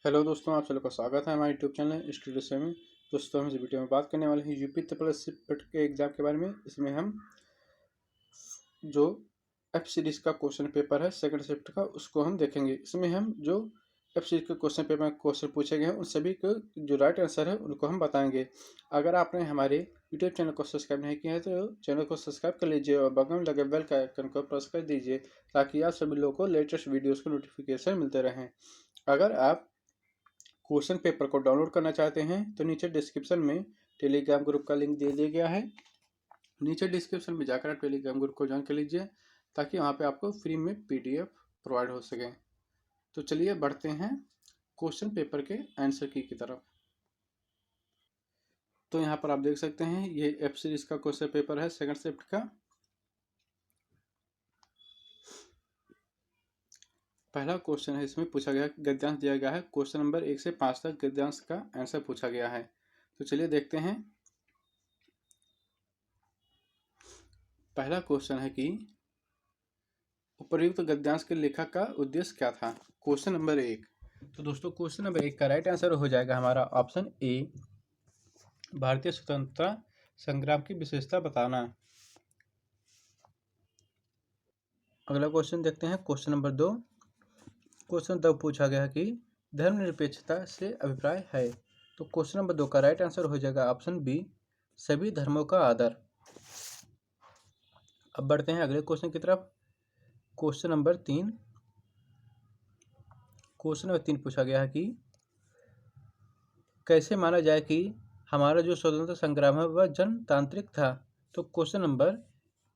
Hello दोस्तों, आप सभी का स्वागत है हमारे यूट्यूब चैनल स्टूडियो से में। दोस्तों, हम इस वीडियो में बात करने वाले हैं यूपी प्लस के एग्ज़ाम के बारे में। इसमें हम जो एफ सीरीज़ का क्वेश्चन पेपर है सेकंड शिफ्ट का, उसको हम देखेंगे। इसमें हम जो एफ सीरीज़ के क्वेश्चन पेपर में क्वेश्चन पूछे गए हैं उन सभी को जो राइट आंसर है उनको हम बताएंगे। अगर आपने हमारे यूट्यूब चैनल को सब्सक्राइब नहीं किया है तो चैनल को सब्सक्राइब कर लीजिए और बगल में लगे बेल का आइकन को प्रेस कर दीजिए, ताकि आप सभी लोगों को लेटेस्ट वीडियोज़ के नोटिफिकेशन मिलते रहें। अगर आप क्वेश्चन पेपर को डाउनलोड करना चाहते हैं तो नीचे डिस्क्रिप्शन में टेलीग्राम ग्रुप का लिंक दे दिया गया है। नीचे डिस्क्रिप्शन में जाकर आप टेलीग्राम ग्रुप को ज्वाइन कर लीजिए, ताकि वहाँ पे आपको फ्री में पीडीएफ प्रोवाइड हो सके। तो चलिए बढ़ते हैं क्वेश्चन पेपर के आंसर की तरफ। तो यहाँ पर आप देख सकते हैं ये एफ सीरीज का क्वेश्चन पेपर है सेकंड शिफ्ट का। पहला क्वेश्चन है, इसमें पूछा गया गद्यांश दिया गया है। क्वेश्चन नंबर 1 से 5 तक गद्यांश का आंसर पूछा गया है। तो चलिए देखते हैं। पहला क्वेश्चन है कि उपर्युक्त गद्यांश के लेखक का उद्देश्य क्या था। Question number 1। तो दोस्तों, क्वेश्चन नंबर 1 का राइट आंसर हो जाएगा हमारा ऑप्शन ए, भारतीय स्वतंत्रता संग्राम की विशेषता बताना। अगला क्वेश्चन देखते हैं, क्वेश्चन नंबर 2। क्वेश्चन 2 पूछा गया कि धर्मनिरपेक्षता से अभिप्राय है। तो क्वेश्चन नंबर 2 का राइट आंसर हो जाएगा ऑप्शन बी, सभी धर्मों का आदर। अब बढ़ते हैं अगले क्वेश्चन की तरफ। Question number 3। क्वेश्चन नंबर 3 पूछा गया है कि कैसे माना जाए कि हमारा जो स्वतंत्रता संग्राम है वह जनतांत्रिक था। तो क्वेश्चन नंबर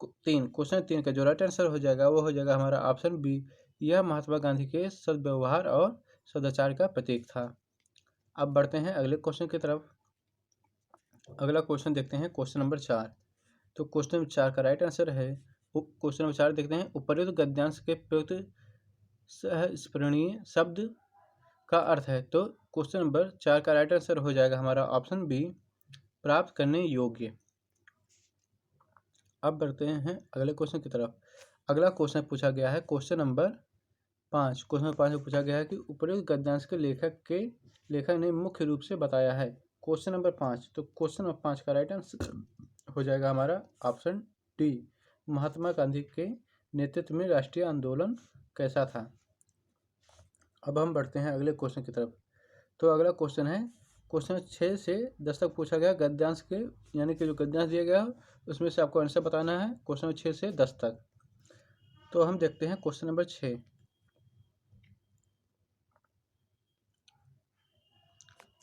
3, क्वेश्चन 3 का जो राइट आंसर हो जाएगा वो हो जाएगा हमारा ऑप्शन बी, यह महात्मा गांधी के सद्व्यवहार और सदाचार का प्रतीक था। अब बढ़ते हैं अगले क्वेश्चन की तरफ। अगला क्वेश्चन देखते हैं, क्वेश्चन नंबर 4। तो क्वेश्चन नंबर 4 का राइट आंसर है, क्वेश्चन नंबर 4 देखते हैं, उपर्युक्त गद्यांश के प्रयुक्त सहस्मरणीय शब्द का अर्थ है। तो क्वेश्चन नंबर 4 का राइट आंसर हो जाएगा हमारा ऑप्शन बी, प्राप्त करने योग्य। अब बढ़ते हैं अगले क्वेश्चन की तरफ। अगला क्वेश्चन पूछा गया है क्वेश्चन नंबर 5। क्वेश्चन नंबर 5 में पूछा गया है कि उपर्युक्त गद्यांश के लेखक ने मुख्य रूप से बताया है। Question number 5। तो क्वेश्चन नंबर 5 का राइट आंसर हो जाएगा हमारा ऑप्शन डी, महात्मा गांधी के नेतृत्व में राष्ट्रीय आंदोलन कैसा था। अब हम बढ़ते हैं अगले क्वेश्चन की तरफ। तो अगला क्वेश्चन है, क्वेश्चन 6 से 10 तक पूछा गया गद्यांश के, यानी कि जो गद्यांश दिया गया उसमें से आपको आंसर बताना है क्वेश्चन 6 से 10 तक। तो हम देखते हैं क्वेश्चन नंबर 6।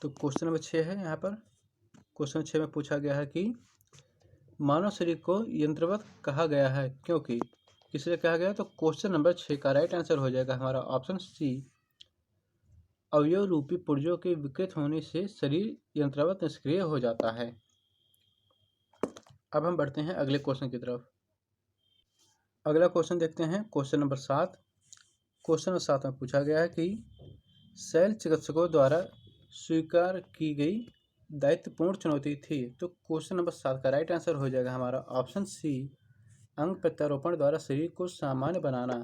तो क्वेश्चन नंबर 6 है यहाँ पर। क्वेश्चन 6 में पूछा गया है कि मानव शरीर को यंत्रवत कहा गया है क्योंकि, किसलिए कहा गया। तो क्वेश्चन नंबर 6 का राइट आंसर हो जाएगा हमारा ऑप्शन सी, अवयव रूपी पुर्जों के विकृत होने से शरीर यंत्रवत निष्क्रिय हो जाता है। अब हम बढ़ते हैं अगले क्वेश्चन की तरफ। अगला क्वेश्चन देखते हैं, क्वेश्चन नंबर 7। क्वेश्चन नंबर 7 में पूछा गया है कि शैल चिकित्सकों द्वारा स्वीकार की गई दायित्वपूर्ण चुनौती थी। तो क्वेश्चन नंबर 7 का राइट आंसर हो जाएगा हमारा ऑप्शन सी, अंग प्रत्यारोपण द्वारा शरीर को सामान्य बनाना।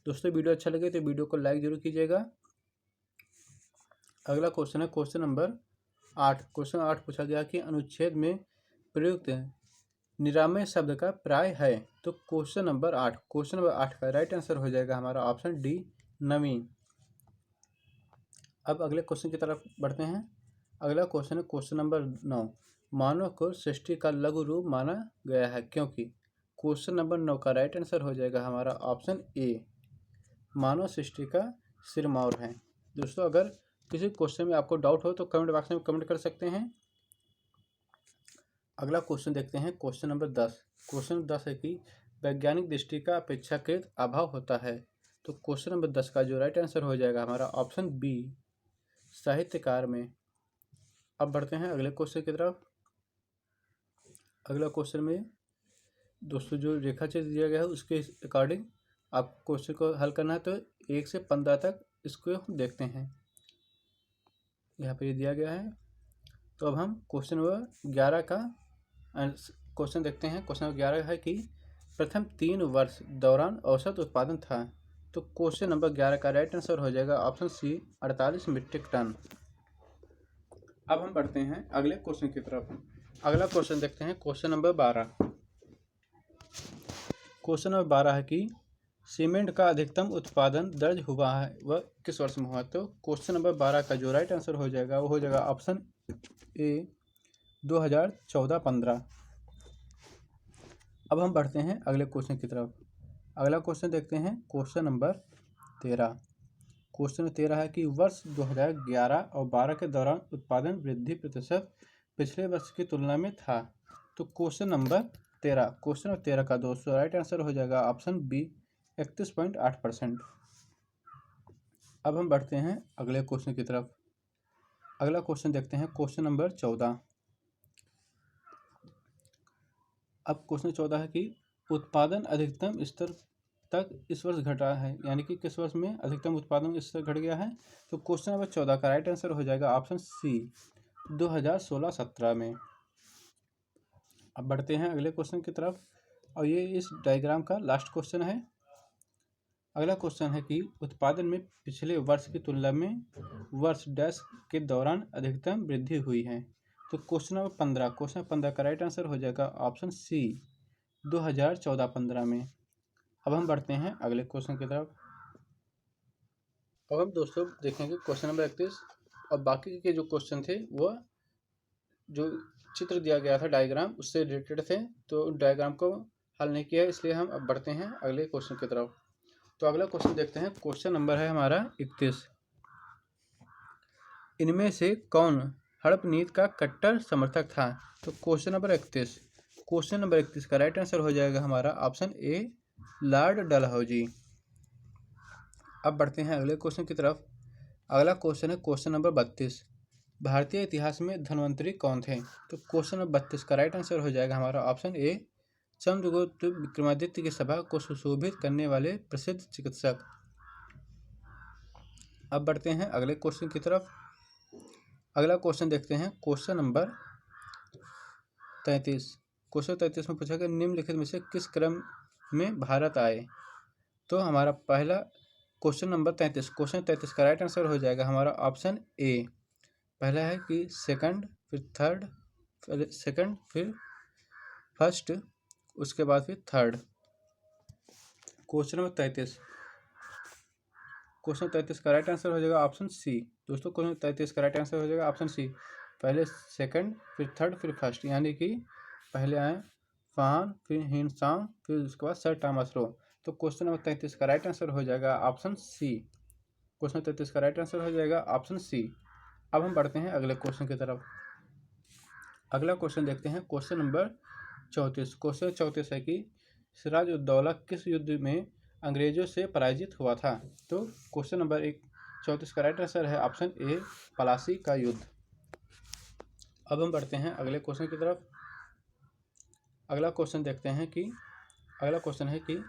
दोस्तों, वीडियो अच्छा लगे तो वीडियो को लाइक जरूर कीजिएगा। अगला क्वेश्चन है क्वेश्चन नंबर 8। क्वेश्चन 8 पूछा गया कि अनुच्छेद में प्रयुक्त निरामय शब्द का प्राय है। तो क्वेश्चन नंबर 8 का राइट आंसर हो जाएगा हमारा ऑप्शन डी, नवीन। अब अगले क्वेश्चन की तरफ बढ़ते हैं। अगला क्वेश्चन है क्वेश्चन नंबर 9। मानव को सृष्टि का लघु रूप माना गया है क्योंकि। क्वेश्चन नंबर 9 का राइट आंसर हो जाएगा हमारा ऑप्शन ए, मानव सृष्टि का सिरमौर है। दोस्तों, अगर किसी क्वेश्चन में आपको डाउट हो तो कमेंट बॉक्स में कमेंट कर सकते हैं। अगला क्वेश्चन देखते हैं, क्वेश्चन नंबर 10। क्वेश्चन 10 है कि वैज्ञानिक दृष्टि का अपेक्षाकृत अभाव होता है। तो क्वेश्चन नंबर 10 का जो राइट आंसर हो जाएगा हमारा ऑप्शन बी, साहित्यकार में। अब बढ़ते हैं अगले क्वेश्चन की तरफ। अगला क्वेश्चन में दोस्तों जो रेखा चित्र दिया गया है उसके अकॉर्डिंग आप क्वेश्चन को हल करना है। तो 1 से 15 तक इसको हम देखते हैं, यहाँ पर ये दिया गया है। तो अब हम क्वेश्चन नंबर 11 का क्वेश्चन देखते हैं। क्वेश्चन नंबर 11 है कि प्रथम 3 वर्ष दौरान औसत उत्पादन था। तो क्वेश्चन नंबर 11 का राइट आंसर हो जाएगा ऑप्शन सी 48 मीट्रिक टन। अब हम बढ़ते हैं अगले क्वेश्चन की तरफ। अगला क्वेश्चन देखते हैं क्वेश्चन नंबर 12। क्वेश्चन नंबर 12 है कि सीमेंट का अधिकतम उत्पादन दर्ज हुआ है वह किस वर्ष में हुआ। तो क्वेश्चन नंबर 12 का जो राइट आंसर हो जाएगा वो हो जाएगा ऑप्शन ए 2014-15। अब हम बढ़ते हैं अगले क्वेश्चन की तरफ। अगला क्वेश्चन देखते हैं क्वेश्चन नंबर 13। क्वेश्चन 13 है कि वर्ष 2011 और 12 के दौरान उत्पादन वृद्धि प्रतिशत पिछले वर्ष की तुलना में था। तो क्वेश्चन नंबर 13 का दोस्तों राइट आंसर हो जाएगा ऑप्शन बी 31.8%। अब हम बढ़ते हैं अगले क्वेश्चन की तरफ। अगला क्वेश्चन देखते हैं क्वेश्चन नंबर 14। अब क्वेश्चन 14 है कि उत्पादन अधिकतम स्तर तक इस वर्ष घटा है, यानी कि किस वर्ष में अधिकतम उत्पादन स्तर घट गया है। तो क्वेश्चन नंबर 14 का राइट आंसर हो जाएगा ऑप्शन सी 2016-17 में। अब बढ़ते हैं अगले क्वेश्चन की तरफ और ये इस डायग्राम का लास्ट क्वेश्चन है। अगला क्वेश्चन है कि उत्पादन में पिछले वर्ष की तुलना में वर्ष डैश के दौरान अधिकतम वृद्धि हुई है। तो क्वेश्चन नंबर 15 का राइट आंसर हो जाएगा ऑप्शन सी 2014-15 में। अब हम बढ़ते हैं अगले क्वेश्चन की तरफ। अब हम दोस्तों देखेंगे क्वेश्चन नंबर 31 और बाकी के जो क्वेश्चन थे वह जो चित्र दिया गया था डायग्राम उससे रिलेटेड थे, तो डायग्राम को हल नहीं किया, इसलिए हम अब बढ़ते हैं अगले क्वेश्चन की तरफ। तो अगला क्वेश्चन देखते हैं। क्वेश्चन नंबर है हमारा 31। इनमें से कौन हड़प नीति का कट्टर समर्थक था। तो क्वेश्चन नंबर 31 का राइट आंसर हो जाएगा हमारा ऑप्शन ए लॉर्ड डलहौजी। अब बढ़ते हैं अगले क्वेश्चन की तरफ। अगला क्वेश्चन है क्वेश्चन नंबर 32। भारतीय इतिहास में धन्वंतरी कौन थे। तो क्वेश्चन नंबर 32 का राइट आंसर हो जाएगा हमारा ऑप्शन ए चंद्रगुप्त विक्रमादित्य की सभा को सुशोभित करने वाले प्रसिद्ध चिकित्सक। अब बढ़ते हैं अगले क्वेश्चन की तरफ। अगला क्वेश्चन देखते हैं क्वेश्चन नंबर 33। क्वेश्चन 33 में पूछा गया निम्नलिखित में से किस क्रम में भारत आए। तो हमारा पहला क्वेश्चन नंबर 33 का राइट आंसर हो जाएगा हमारा ऑप्शन ए। पहला है कि सेकंड फिर फर्स्ट उसके बाद फिर थर्ड। क्वेश्चन नंबर 33 का राइट आंसर हो जाएगा ऑप्शन सी। दोस्तों क्वेश्चन 33 का राइट आंसर हो जाएगा ऑप्शन सी। पहले सेकंड फिर थर्ड फिर फर्स्ट, यानी कि पहले आए फान फिर हिंसांग फिर उसके बाद सर टॉमस रो। तो क्वेश्चन नंबर 33 का राइट आंसर हो जाएगा ऑप्शन सी। क्वेश्चन 33 का राइट आंसर हो जाएगा ऑप्शन सी। अब हम बढ़ते हैं अगले क्वेश्चन की तरफ। अगला क्वेश्चन देखते हैं क्वेश्चन नंबर 34। क्वेश्चन 34 है कि सिराज उद दौला किस युद्ध में अंग्रेजों से पराजित हुआ था। तो क्वेश्चन नंबर 34 का राइट आंसर है ऑप्शन ए पलासी का युद्ध। अब हम बढ़ते हैं अगले क्वेश्चन की तरफ। अगला क्वेश्चन देखते हैं कि अगला क्वेश्चन है कि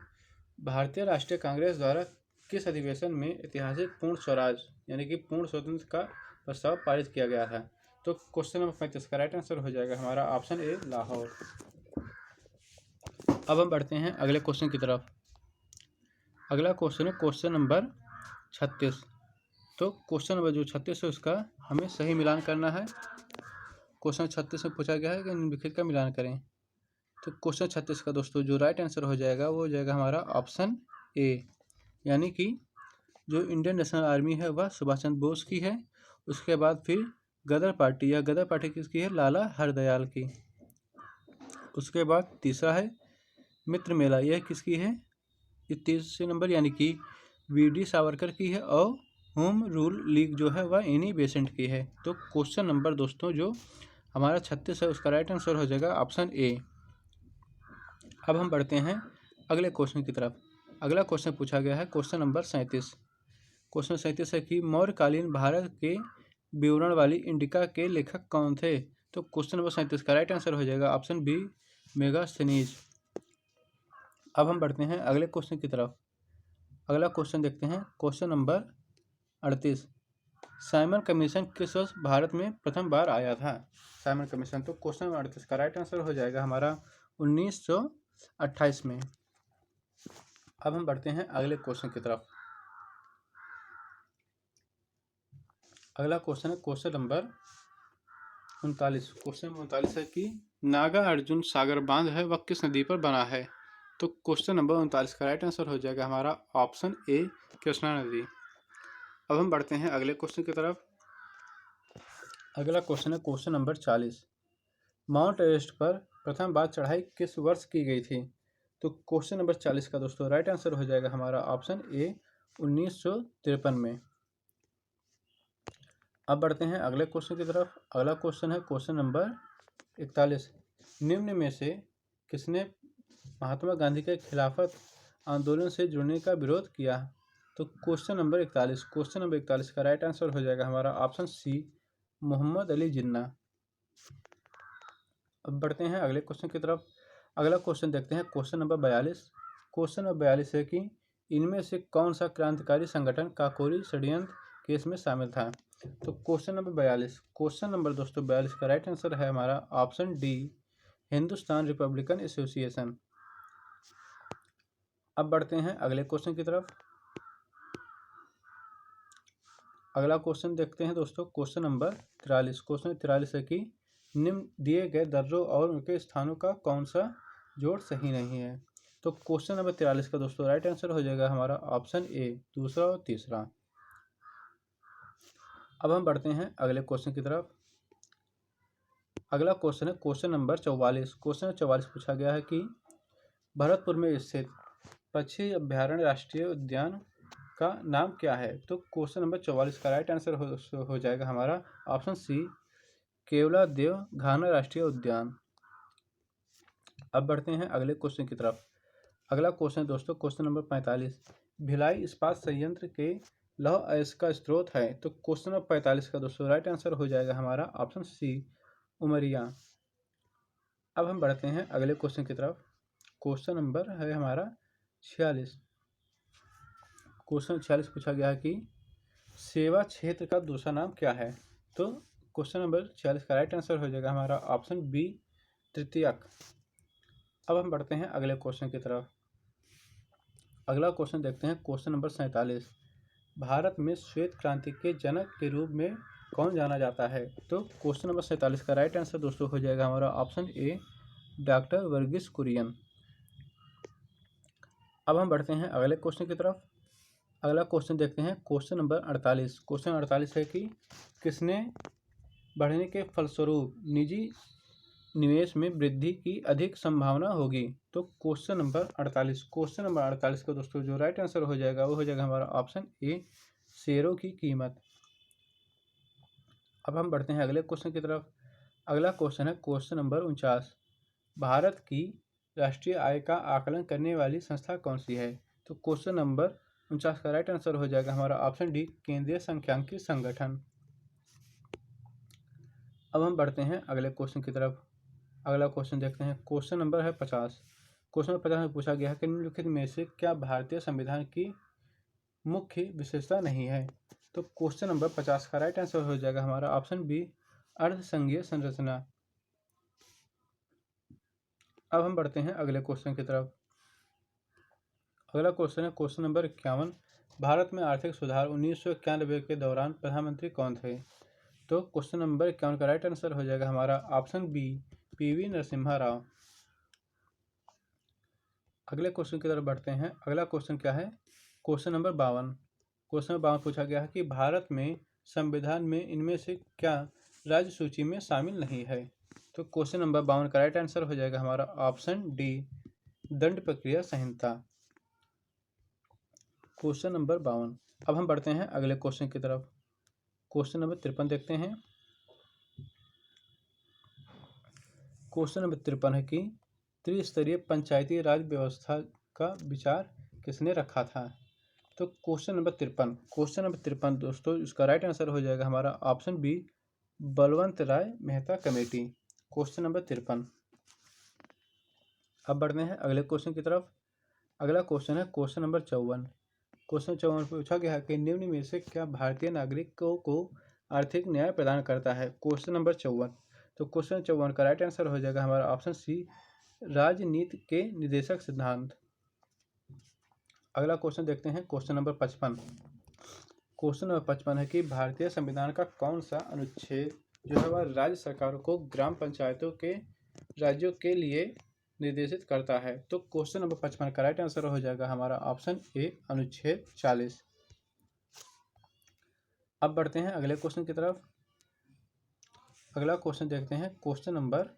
भारतीय राष्ट्रीय कांग्रेस द्वारा किस अधिवेशन में ऐतिहासिक पूर्ण स्वराज यानी कि पूर्ण स्वतंत्र का प्रस्ताव पारित किया गया था। तो क्वेश्चन नंबर 35 का राइट आंसर हो जाएगा हमारा ऑप्शन ए लाहौर। अब हम बढ़ते हैं अगले क्वेश्चन की तरफ। अगला क्वेश्चन है क्वेश्चन नंबर 36। तो क्वेश्चन नंबर जो 36 है उसका हमें सही मिलान करना है। क्वेश्चन 36 में पूछा गया है कि निम्नलिखित का मिलान करें। तो क्वेश्चन 36 का दोस्तों जो राइट आंसर हो जाएगा वो हो जाएगा हमारा ऑप्शन ए, यानी कि जो इंडियन नेशनल आर्मी है वह सुभाष चंद्र बोस की है। उसके बाद फिर गदर पार्टी किसकी है, लाला हरदयाल की। उसके बाद तीसरा है मित्र मेला, यह किसकी है, ये तीसरे नंबर यानी कि वीडी सावरकर की है। और होम रूल लीग जो है वह एनी बेसेंट की है। तो क्वेश्चन नंबर दोस्तों जो हमारा 36 है उसका राइट आंसर हो जाएगा ऑप्शन ए। अब हम बढ़ते हैं अगले क्वेश्चन की तरफ। अगला क्वेश्चन पूछा गया है क्वेश्चन नंबर 37। क्वेश्चन 37 है कि मौर्यकालीन भारत के विवरण वाली इंडिका के लेखक कौन थे। तो क्वेश्चन नंबर 37 का राइट आंसर हो जाएगा ऑप्शन बी मेगास्थनीज। अब हम बढ़ते हैं अगले क्वेश्चन की तरफ। अगला क्वेश्चन देखते हैं क्वेश्चन नंबर 38। साइमन कमीशन किस वर्ष भारत में प्रथम बार आया था। साइमन कमीशन, तो क्वेश्चन नंबर 38 का राइट आंसर हो जाएगा हमारा 1928 में। अब हम बढ़ते हैं अगले क्वेश्चन की तरफ। अगला क्वेश्चन है क्वेश्चन नंबर 39। क्वेश्चन नंबर 39 है कि नागा अर्जुन सागर बांध है वह किस नदी पर बना है? तो क्वेश्चन नंबर 39 का राइट आंसर हो जाएगा हमारा ऑप्शन ए, कृष्णा नदी। अब हम बढ़ते हैं अगले क्वेश्चन की तरफ। अगला क्वेश्चन है क्वेश्चन नंबर 40। माउंट एवरेस्ट पर प्रथम बार चढ़ाई किस वर्ष की गई थी? तो क्वेश्चन नंबर 40 का दोस्तों राइट आंसर हो जाएगा हमारा ऑप्शन ए, 1953 में। अब बढ़ते हैं अगले क्वेश्चन की तरफ। अगला क्वेश्चन है क्वेश्चन नंबर 41। निम्न में से किसने महात्मा गांधी के खिलाफत आंदोलन से जुड़ने का विरोध किया? तो क्वेश्चन नंबर 41 का राइट आंसर हो जाएगा हमारा ऑप्शन सी, मोहम्मद अली जिन्ना। अब बढ़ते हैं अगले क्वेश्चन की तरफ। अगला क्वेश्चन देखते हैं क्वेश्चन नंबर 42। क्वेश्चन नंबर 42 है कि इनमें से कौन सा क्रांतिकारी संगठन काकोरी षड्यंत्र केस में शामिल था? तो क्वेश्चन नंबर 42 का राइट आंसर है हमारा option D, Hindustan Republican association. अब बढ़ते हैं अगले क्वेश्चन की तरफ। अगला क्वेश्चन देखते हैं दोस्तों क्वेश्चन नंबर 43। क्वेश्चन 43 है कि निम्न दिए गए दर्जों और उनके स्थानों का कौन सा जोड़ सही नहीं है? तो क्वेश्चन नंबर 43 का दोस्तों राइट आंसर हो जाएगा हमारा ऑप्शन ए, दूसरा और तीसरा। अब हम बढ़ते हैं अगले क्वेश्चन की तरफ। अगला क्वेश्चन है क्वेश्चन नंबर 44। क्वेश्चन 44 पूछा गया है कि भरतपुर में स्थित पक्षी अभ्यारण्य राष्ट्रीय उद्यान का नाम क्या है? तो क्वेश्चन नंबर 44 का राइट आंसर हो जाएगा हमारा ऑप्शन सी, केवलादेव घाना राष्ट्रीय उद्यान। अब बढ़ते हैं अगले क्वेश्चन की तरफ। अगला क्वेश्चन दोस्तों क्वेश्चन नंबर 45। भिलाई इस्पात संयंत्र के लौह अयस्क का स्रोत है? तो क्वेश्चन नंबर 45 का दोस्तों राइट आंसर हो जाएगा हमारा ऑप्शन सी, उमरिया। अब हम बढ़ते हैं अगले क्वेश्चन की तरफ। क्वेश्चन नंबर है हमारा 46। क्वेश्चन 46 पूछा गया है कि सेवा क्षेत्र का दूसरा नाम क्या है? तो क्वेश्चन नंबर 46 का राइट आंसर हो जाएगा हमारा ऑप्शन बी, तृतीयक। अब हम बढ़ते हैं अगले क्वेश्चन की तरफ। अगला क्वेश्चन देखते हैं क्वेश्चन नंबर 47। भारत में श्वेत क्रांति के जनक के रूप में कौन जाना जाता है? तो क्वेश्चन नंबर 47 का राइट आंसर दोस्तों हो जाएगा हमारा option A, doctor Verghese Kurien. अब हम बढ़ते हैं अगले क्वेश्चन की तरफ। अगला क्वेश्चन देखते हैं क्वेश्चन नंबर 48। क्वेश्चन 48 है कि किसने बढ़ने के फलस्वरूप निजी निवेश में वृद्धि की अधिक संभावना होगी? तो क्वेश्चन नंबर 48 का दोस्तों जो राइट आंसर हो जाएगा वो हो जाएगा हमारा ऑप्शन ए, शेयरों की कीमत। अब हम बढ़ते हैं अगले क्वेश्चन की तरफ। अगला क्वेश्चन है क्वेश्चन नंबर 49। भारत की राष्ट्रीय आय का आकलन करने वाली संस्था कौन सी है? तो क्वेश्चन नंबर 49 का राइट आंसर हो जाएगा हमारा ऑप्शन डी, केंद्रीय सांख्यिकी संगठन। अब हम बढ़ते हैं अगले क्वेश्चन की तरफ। अगला क्वेश्चन देखते हैं क्वेश्चन नंबर है 50। क्वेश्चन नंबर 50 में पूछा गया है कि निम्नलिखित में से क्या भारतीय संविधान की मुख्य विशेषता नहीं है? तो क्वेश्चन नंबर 50 का राइट आंसर हो जाएगा हमारा ऑप्शन बी, अर्धसंघीय संरचना। अब हम बढ़ते हैं अगले क्वेश्चन की तरफ। अगला क्वेश्चन है क्वेश्चन नंबर 51। भारत में आर्थिक सुधार 1991 के दौरान प्रधानमंत्री कौन थे? तो क्वेश्चन नंबर 51 का राइट आंसर हो जाएगा हमारा option B, PV Narasimha Rao. अगले क्वेश्चन की तरफ बढ़ते हैं। अगला क्वेश्चन क्या है? Question number 52। क्वेश्चन नंबर 52 पूछा गया है कि भारत में संविधान में इनमें से क्या राज्य सूची में शामिल नहीं है? तो क्वेश्चन नंबर 52 का राइट आंसर हो जाएगा हमारा ऑप्शन डी, दंड प्रक्रिया संहिता। Question number 52। अब हम बढ़ते हैं अगले क्वेश्चन की तरफ। क्वेश्चन नंबर 53 देखते हैं। क्वेश्चन नंबर 53 है कि त्रिस्तरीय पंचायती राज व्यवस्था का विचार किसने रखा था? तो क्वेश्चन नंबर 53 दोस्तों इसका राइट आंसर हो जाएगा हमारा ऑप्शन बी, बलवंत राय मेहता कमेटी। Question number 53। अब बढ़ते हैं अगले क्वेश्चन की तरफ। अगला क्वेश्चन है क्वेश्चन नंबर 54। क्वेश्चन 54 पूछा गया है कि निम्न में से क्या भारतीय नागरिकों को आर्थिक न्याय प्रदान करता है? Question number 54। तो क्वेश्चन 54 का राइट आंसर हो जाएगा हमारा ऑप्शन सी, राजनीति के निर्देशक सिद्धांत। अगला क्वेश्चन देखते हैं क्वेश्चन नंबर 55। क्वेश्चन नंबर 55 है कि भारतीय संविधान का कौन सा अनुच्छेद जो है वह राज्य सरकारों को ग्राम पंचायतों के राज्यों के लिए निर्देशित करता है। तो क्वेश्चन नंबर 55 का राइट आंसर हो जाएगा हमारा ऑप्शन ए अनुच्छेद 40। अब बढ़ते हैं अगले क्वेश्चन की तरफ। अगला क्वेश्चन देखते हैं क्वेश्चन नंबर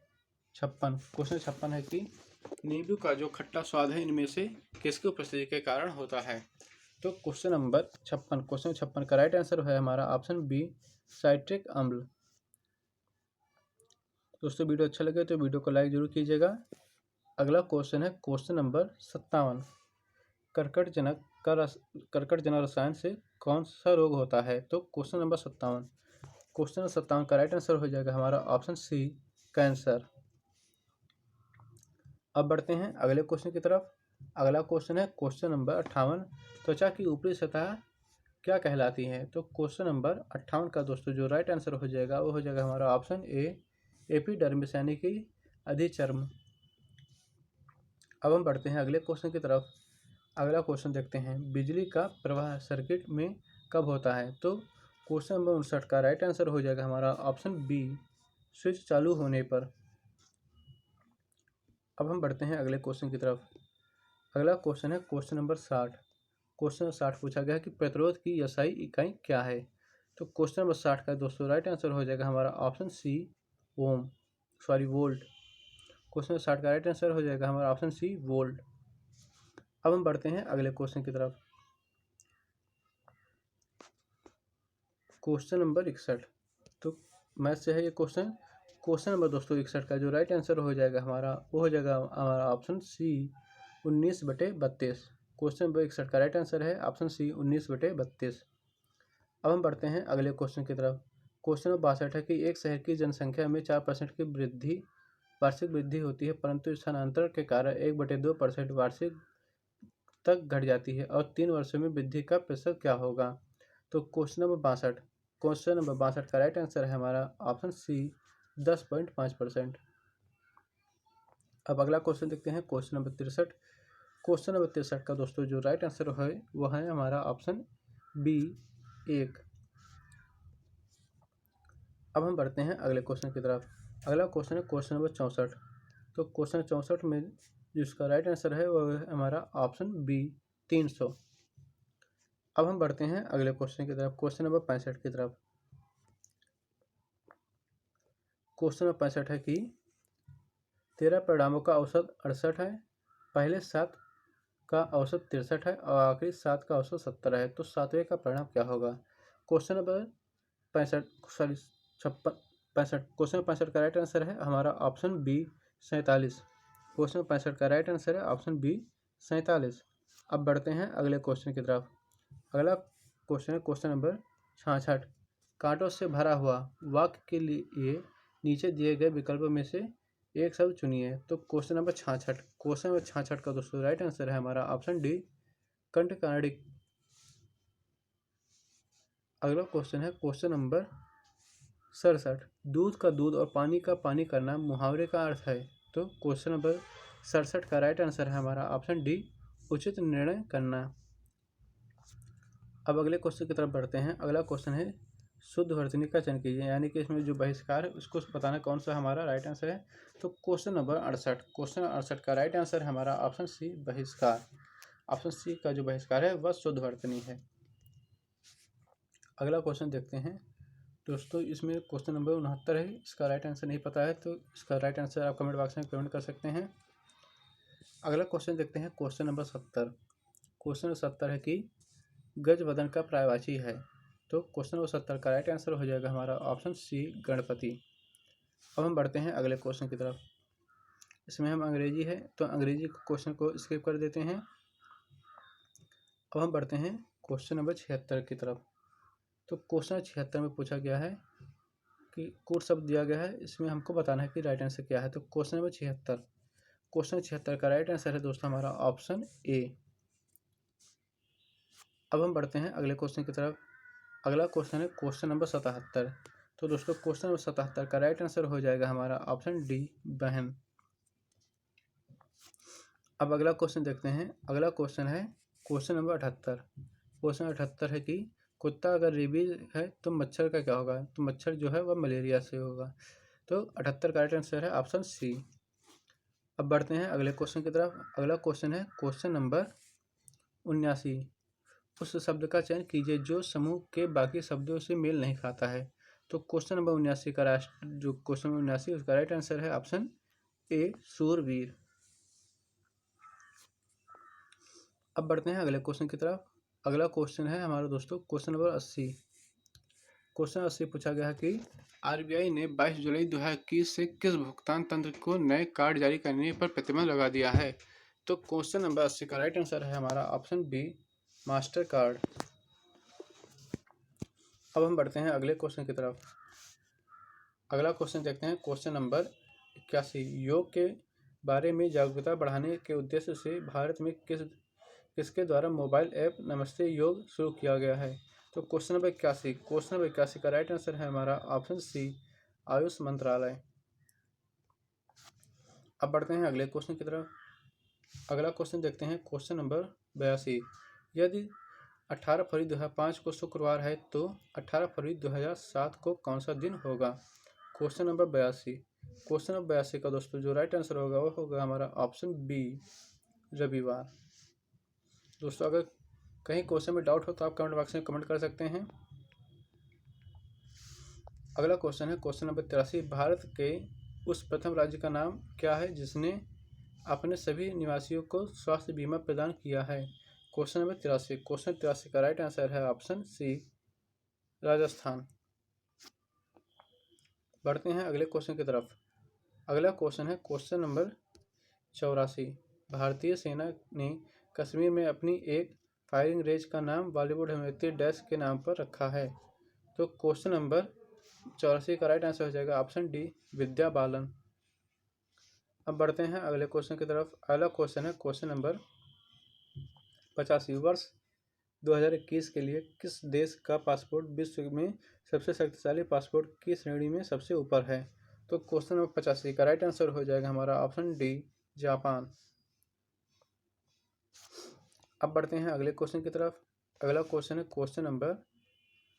56। क्वेश्चन 56 है कि नींबू का जो खट्टा स्वाद है इनमें से किसकी उपस्थिति के कारण होता है। तो क्वेश्चन नंबर 56 का राइट आंसर है हमारा ऑप्शन बी साइट्रिक अम्ल। दोस्तों वीडियो अच्छा लगे तो वीडियो को लाइक जरूर कीजिएगा। अगला क्वेश्चन है क्वेश्चन नंबर 57। कर्कटजनक रसायन से कौन सा रोग होता है। तो क्वेश्चन नंबर 57 का राइट आंसर हो जाएगा हमारा ऑप्शन सी कैंसर। अब बढ़ते हैं अगले क्वेश्चन की तरफ। अगला क्वेश्चन है क्वेश्चन नंबर 58। त्वचा की ऊपरी सतह क्या कहलाती है। तो क्वेश्चन नंबर 58 का दोस्तों जो राइट आंसर हो जाएगा वो हो जाएगा हमारा ऑप्शन ए एपिडर्मिस यानी कि अधिचर्म। अब हम बढ़ते हैं अगले क्वेश्चन की तरफ। अगला क्वेश्चन देखते हैं बिजली का प्रवाह सर्किट में कब होता है। तो क्वेश्चन नंबर 59 का राइट आंसर हो जाएगा हमारा ऑप्शन बी स्विच चालू होने पर। अब हम बढ़ते हैं अगले क्वेश्चन की तरफ। अगला क्वेश्चन है क्वेश्चन नंबर 60। क्वेश्चन 60 पूछा गया कि प्रतिरोध की एसआई इकाई क्या है। तो क्वेश्चन नंबर 60 का दोस्तों राइट आंसर हो जाएगा हमारा ऑप्शन सी वोल्ट। क्वेश्चन 60 का राइट आंसर हो जाएगा हमारा ऑप्शन सी वोल्ट। अब हम बढ़ते हैं अगले क्वेश्चन की तरफ। Question number 61। तो मैथ से है ये क्वेश्चन। क्वेश्चन नंबर दोस्तों 61 का जो राइट आंसर हो जाएगा हमारा वो हो जाएगा हमारा ऑप्शन सी 19/32। क्वेश्चन नंबर 61 का राइट आंसर है ऑप्शन सी 19/32। अब हम बढ़ते हैं अगले क्वेश्चन की तरफ। क्वेश्चन नंबर 62 है कि एक शहर की जनसंख्या में 4% की वार्षिक वृद्धि होती है, परंतु स्थानांतरण के कारण 1/2% वार्षिक तक घट जाती है और 3 वर्षों में वृद्धि का प्रतिशत क्या होगा। तो क्वेश्चन नंबर 62 का राइट आंसर है हमारा ऑप्शन सी 10.5%। अब अगला क्वेश्चन देखते हैं क्वेश्चन नंबर 63। क्वेश्चन नंबर 63 का दोस्तों जो राइट आंसर है वह है हमारा ऑप्शन बी 1। अब हम बढ़ते हैं अगले क्वेश्चन की तरफ। अगला क्वेश्चन है क्वेश्चन नंबर 64। तो क्वेश्चन 64 में जिसका राइट आंसर है वह है हमारा ऑप्शन बी 300। अब हम बढ़ते हैं अगले क्वेश्चन की तरफ क्वेश्चन नंबर 65 की तरफ। क्वेश्चन नंबर 65 है कि 13 परिणामों का औसत 68 है, पहले 7 का औसत 63 है और आखिरी 7 का औसत 70 है। तो 7वें का परिणाम क्या होगा। क्वेश्चन नंबर 65 क्वेश्चन 65 का राइट आंसर है हमारा ऑप्शन बी 47। क्वेश्चन 65 का राइट आंसर है ऑप्शन बी 47। अब बढ़ते हैं अगले क्वेश्चन की तरफ। अगला क्वेश्चन है क्वेश्चन नंबर 66। कांटों से भरा हुआ वाक्य के लिए नीचे दिए गए विकल्पों में से एक शब्द चुनिए। तो क्वेश्चन नंबर 66 का दोस्तों राइट आंसर है हमारा ऑप्शन डी कंठकारिक। अगला क्वेश्चन है क्वेश्चन नंबर 67। दूध का दूध और पानी का पानी करना मुहावरे का अर्थ है। तो क्वेश्चन नंबर 67 का राइट आंसर है हमारा ऑप्शन डी उचित निर्णय करना। अब अगले क्वेश्चन की तरफ बढ़ते हैं। अगला क्वेश्चन है शुद्ध वर्तनी का चयन कीजिए, यानी कि इसमें जो बहिष्कार है उसको बताना कौन सा हमारा राइट आंसर है। तो क्वेश्चन नंबर 68 का राइट आंसर है हमारा ऑप्शन सी बहिष्कार। ऑप्शन सी का जो बहिष्कार है वह शुद्ध वर्तनी है। अगला क्वेश्चन देखते हैं दोस्तों। इसमें क्वेश्चन नंबर 69 है, इसका राइट आंसर नहीं पता है तो इसका राइट आंसर आप कमेंट बॉक्स में कमेंट कर सकते हैं। अगला क्वेश्चन देखते हैं क्वेश्चन नंबर 70। क्वेश्चन नंबर 70 है कि गज वदन का पर्यायवाची है। तो क्वेश्चन नंबर 70 का राइट आंसर हो जाएगा हमारा ऑप्शन सी गणपति। अब हम बढ़ते हैं अगले क्वेश्चन की तरफ। इसमें हम अंग्रेजी है तो अंग्रेजी क्वेश्चन को स्किप कर देते हैं। अब हम बढ़ते हैं क्वेश्चन नंबर 76 की तरफ। तो क्वेश्चन 76 में पूछा गया है कि कूट शब्द दिया गया है, इसमें हमको बताना है कि राइट आंसर क्या है। तो क्वेश्चन नंबर 76 का राइट आंसर है दोस्तों हमारा ऑप्शन ए। अब हम बढ़ते हैं अगले क्वेश्चन की तरफ। अगला क्वेश्चन है क्वेश्चन नंबर 77। तो दोस्तों क्वेश्चन नंबर 77 का राइट आंसर हो जाएगा हमारा ऑप्शन डी बहन। अब अगला क्वेश्चन देखते हैं। अगला क्वेश्चन है क्वेश्चन नंबर 78। क्वेश्चन 78 है कि कुत्ता अगर रेबीज है तो मच्छर का क्या होगा, तो मच्छर जो है वह मलेरिया से होगा। तो 78 का राइट आंसर है ऑप्शन सी। अब बढ़ते हैं अगले क्वेश्चन की तरफ। अगला क्वेश्चन है क्वेश्चन नंबर 79। उस शब्द का चयन कीजिए जो समूह के बाकी शब्दों से मेल नहीं खाता है। तो क्वेश्चन नंबर 79 का जो क्वेश्चन नंबर 79 उसका राइट आंसर है ऑप्शन ए शूरवीर। अब बढ़ते हैं अगले क्वेश्चन की तरफ। अगला क्वेश्चन है हमारा दोस्तों क्वेश्चन नंबर 80। क्वेश्चन 80 पूछा गया कि आरबीआई ने 22 जुलाई 2021 से किस भुगतान तंत्र को नए कार्ड जारी करने पर प्रतिबंध लगा दिया है। तो क्वेश्चन नंबर 80 का राइट आंसर है हमारा ऑप्शन बी मास्टर कार्ड। अब हम बढ़ते हैं अगले क्वेश्चन की तरफ। अगला क्वेश्चन देखते हैं क्वेश्चन नंबर 81। योग के बारे में जागरूकता बढ़ाने के उद्देश्य से भारत में किसके द्वारा मोबाइल ऐप नमस्ते योग शुरू किया गया है। तो क्वेश्चन नंबर 81 का राइट आंसर है हमारा ऑप्शन सी आयुष मंत्रालय। अब बढ़ते हैं अगले क्वेश्चन की तरफ। अगला क्वेश्चन देखते हैं क्वेश्चन नंबर 82। यदि 18 फरवरी 2005 को शुक्रवार है तो 18 फरवरी 2007 को कौन सा दिन होगा। Question number 82। क्वेश्चन नंबर 82 का दोस्तों जो राइट आंसर होगा वो होगा हमारा ऑप्शन बी रविवार। दोस्तों अगर कहीं क्वेश्चन में डाउट हो तो आप कमेंट बॉक्स में कमेंट कर सकते हैं। अगला क्वेश्चन है क्वेश्चन नंबर 83। भारत के उस प्रथम राज्य का नाम क्या है जिसने अपने सभी निवासियों को स्वास्थ्य बीमा प्रदान किया है। क्वेश्चन नंबर 83 का राइट आंसर है ऑप्शन सी राजस्थान। बढ़ते हैं अगले क्वेश्चन की तरफ। अगला क्वेश्चन है क्वेश्चन नंबर 84। भारतीय सेना ने कश्मीर में अपनी एक फायरिंग रेंज का नाम बॉलीवुड अभिनेत्री डैश के नाम पर रखा है। तो क्वेश्चन नंबर 84 का राइट आंसर हो जाएगा ऑप्शन डी विद्या बालन। अब बढ़ते हैं अगले क्वेश्चन की तरफ। अगला क्वेश्चन है क्वेश्चन नंबर 85। वर्ष 2021 के लिए किस देश का पासपोर्ट विश्व में सबसे शक्तिशाली पासपोर्ट की श्रेणी में सबसे ऊपर है। तो क्वेश्चन नंबर 85 का राइट आंसर हो जाएगा हमारा ऑप्शन डी जापान। अब बढ़ते हैं अगले क्वेश्चन की तरफ। अगला क्वेश्चन है क्वेश्चन नंबर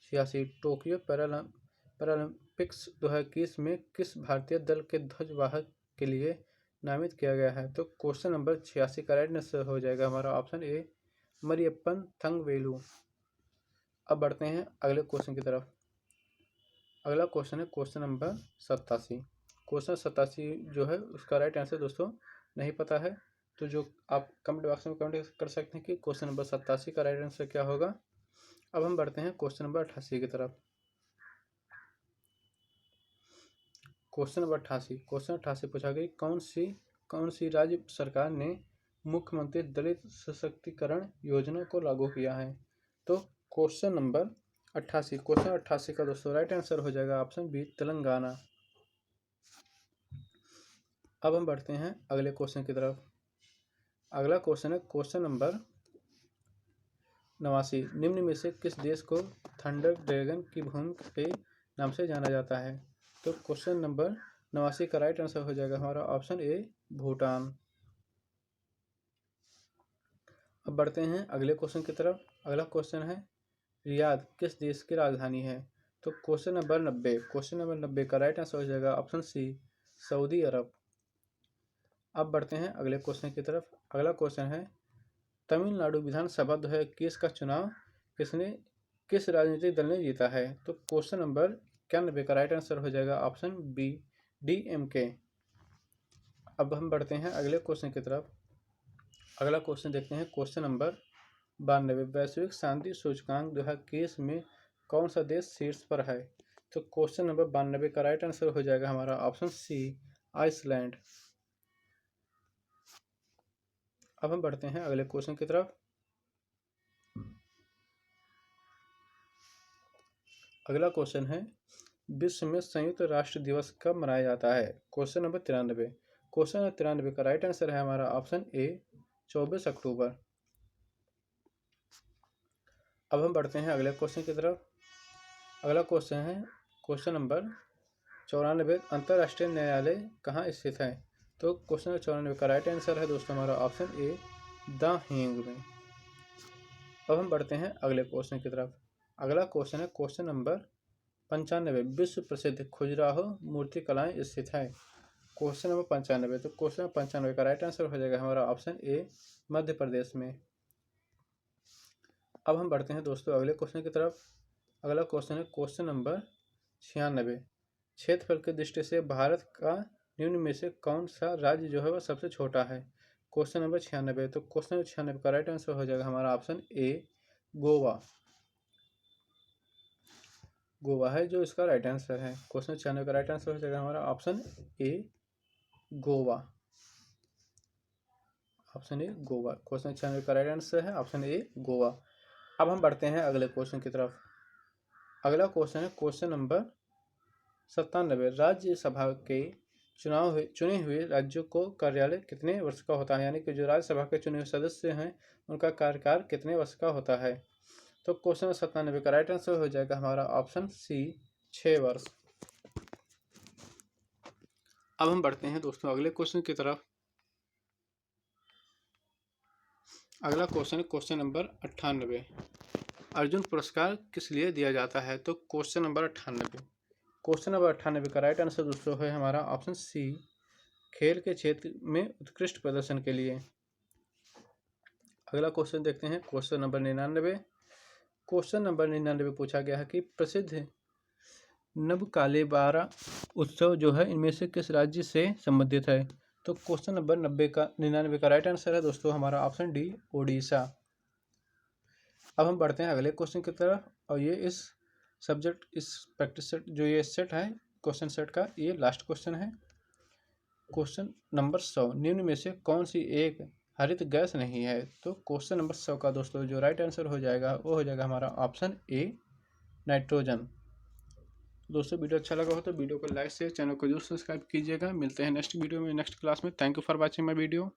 86। टोक्यो पैरालंपिक्स 2021 में किस भारतीय दल के ध्वजवाहक के लिए नामित किया गया है। तो क्वेश्चन नंबर 86 का राइट आंसर हो जाएगा हमारा ऑप्शन ए मरियप्पन थंगवेलु। अब बढ़ते हैं अगले क्वेश्चन की तरफ। अगला क्वेश्चन है क्वेश्चन नंबर 87। क्वेश्चन 87 जो है उसका राइट आंसर दोस्तों नहीं पता है तो जो आप कमेंट बॉक्स में कमेंट कर सकते हैं कि क्वेश्चन नंबर 87 का राइट आंसर क्या होगा। अब हम बढ़ते हैं क्वेश्चन नंबर 88 की तरफ। क्वेश्चन नंबर 88 पूछा गया कौन सी राज्य सरकार ने मुख्यमंत्री दलित सशक्तिकरण योजना को लागू किया है। तो क्वेश्चन नंबर 88 का दोस्तों राइट आंसर हो जाएगा ऑप्शन बी तेलंगाना। अब हम बढ़ते हैं अगले क्वेश्चन की तरफ। अगला क्वेश्चन है क्वेश्चन नंबर 89। निम्न में से किस देश को थंडर ड्रैगन की भूमि के नाम से जाना जाता है। तो क्वेश्चन नंबर 89 का राइट आंसर हो जाएगा हमारा ऑप्शन ए भूटान। अब बढ़ते हैं अगले क्वेश्चन की तरफ। अगला क्वेश्चन है रियाद किस देश की राजधानी है। तो क्वेश्चन नंबर 90 का राइट आंसर हो जाएगा ऑप्शन सी सऊदी अरब। अब बढ़ते हैं अगले क्वेश्चन की तरफ। अगला क्वेश्चन है तमिलनाडु विधानसभा 2021 का चुनाव किस राजनीतिक दल ने जीता है। तो क्वेश्चन नंबर 91 का राइट आंसर हो जाएगा ऑप्शन बी DMK। अब हम बढ़ते हैं अगले क्वेश्चन की तरफ। अगला क्वेश्चन देखते हैं क्वेश्चन नंबर 92। वैश्विक शांति सूचकांक 2021 में कौन सा देश शीर्ष पर है। तो क्वेश्चन नंबर 92 का राइट आंसर हो जाएगा हमारा ऑप्शन सी आइसलैंड। अब हम बढ़ते हैं अगले क्वेश्चन की तरफ। अगला क्वेश्चन है विश्व में संयुक्त राष्ट्र दिवस कब मनाया जाता है। क्वेश्चन नंबर 93 का राइट आंसर है हमारा ऑप्शन ए 24 अक्टूबर। अब हम बढ़ते हैं अगले क्वेश्चन की तरफ। अगला क्वेश्चन है क्वेश्चन नंबर 94। अंतर्राष्ट्रीय न्यायालय कहाँ स्थित है। तो क्वेश्चन नंबर 94 का राइट आंसर है दोस्तों हमारा ऑप्शन ए द हेग में। अब हम बढ़ते हैं अगले क्वेश्चन की तरफ। अगला क्वेश्चन है क्वेश्चन नंबर 95, विश्व प्रसिद्ध खजुराहो मूर्ति कलाएं स्थित है। क्वेश्चन नंबर 95, तो क्वेश्चन नंबर 95 का राइट आंसर हो जाएगा हमारा ऑप्शन ए, मध्य प्रदेश में। अब हम बढ़ते हैं दोस्तों अगले क्वेश्चन की तरफ। अगला क्वेश्चन है क्वेश्चन नंबर 96, क्षेत्रफल की दृष्टि से भारत का निम्न में से कौन सा राज्य जो है वह सबसे छोटा है। क्वेश्चन नंबर 96, तो क्वेश्चन नंबर 96 का राइट आंसर हो जाएगा हमारा ऑप्शन ए, गोवा। गोवा है जो इसका राइट आंसर है। क्वेश्चन 96 का राइट आंसर हो जाएगा हमारा option A, Goa. Option A, Goa. Question 96 का राइट आंसर है ऑप्शन ए, गोवा। अब हम बढ़ते हैं अगले क्वेश्चन की तरफ। अगला क्वेश्चन है क्वेश्चन नंबर 97, राज्यसभा के चुने हुए राज्यों को कार्यालय कितने वर्ष का होता है, यानी कि जो राज्यसभा के चुने हुए सदस्य हैं उनका कार्यकाल कितने वर्ष का होता है। तो क्वेश्चन 97 का राइट आंसर हो जाएगा हमारा ऑप्शन सी, 6 वर्ष। अब हम बढ़ते हैं दोस्तों अगले क्वेश्चन की तरफ। अगला क्वेश्चन है क्वेश्चन नंबर 98, अर्जुन पुरस्कार किस लिए दिया जाता है। तो क्वेश्चन नंबर 98, क्वेश्चन नंबर 98 का राइट आंसर दोस्तों है हमारा ऑप्शन सी, खेल के क्षेत्र में उत्कृष्ट प्रदर्शन के लिए। अगला क्वेश्चन देखते हैं क्वेश्चन नंबर 99। क्वेश्चन नंबर 99 पूछा गया है कि प्रसिद्ध नबकालेबारा उत्सव जो है इनमें से किस राज्य से संबंधित है। तो क्वेश्चन नंबर 99 का राइट आंसर है दोस्तों हमारा ऑप्शन डी, ओडिशा। अब हम बढ़ते हैं अगले क्वेश्चन की तरफ, और ये इस सब्जेक्ट इस प्रैक्टिस सेट जो ये सेट है क्वेश्चन सेट का, ये लास्ट क्वेश्चन है। क्वेश्चन नंबर 100, निम्न में से कौन सी एक हरित गैस नहीं है। तो क्वेश्चन नंबर 100 का दोस्तों जो राइट आंसर हो जाएगा वो हो जाएगा हमारा ऑप्शन ए, नाइट्रोजन। दोस्तों वीडियो अच्छा लगा हो तो वीडियो को लाइक शेयर, चैनल को जरूर सब्सक्राइब कीजिएगा। मिलते हैं नेक्स्ट वीडियो में, नेक्स्ट क्लास में। Thank you for watching my video.